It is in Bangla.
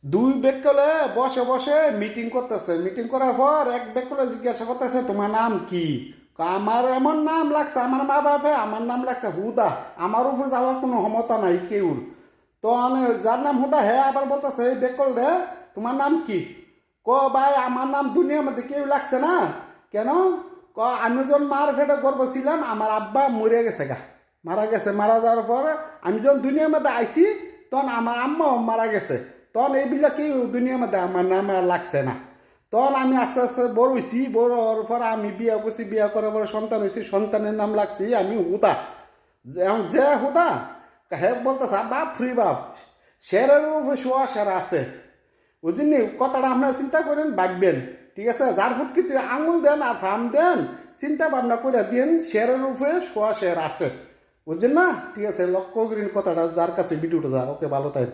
দুই বেকলে বসে বসে মিটিং করতেছে, মিটিং করার পর এক বেকলে জিজ্ঞাসা করতেছে তোমার নাম কি? আমার এমন নাম লাগছে, আমার মা বাপে আমার নাম লাগছে হুদা, আমার উপর যাওয়ার কোনো ক্ষমতা নাই কেউর। তো যার নাম হুদা হে আবার বলতেছে এই বেকল রে তোমার নাম কি? ভাই আমার নাম দুনিয়ার মধ্যে কেউ লাগছে না। কেন? আমি যখন মার ফেটে গর্ব ছিলাম আমার আব্বা মরে গেছে গা, মারা গেছে, মারা যাওয়ার পর আমি যখন দুনিয়ার মধ্যে আইছি তখন আমার আম্মাও মারা গেছে, তখন এইবিলাক কি দুনিয়ার মধ্যে আমার নাম আর লাগছে না। তখন আমি আস্তে আস্তে বড় হয়েছি, বড় হওয়ার পর আমি বিয়া করছি, বিয়া করার পর সন্তান হয়েছি, সন্তানের নাম লাগছি আমি হুদা। যে হুদা হে বলতেছে বাপ ফ্রি বাপ, শেরের উপরে শোয়া শের আছে, বুঝলি কথাটা আপনারা চিন্তা করেন ভাববেন। ঠিক আছে, যার ফুটকি তুই আঙুল দেন আর ফার্ম দেন, চিন্তা ভাবনা করে দিন শেরের উপরে শোয়া শের আছে, বুঝছেন না? ঠিক আছে, লক্ষ্য করেন কথাটা, যার কাছে ভিডিওটা যা। ওকে, ভালো থাকেন।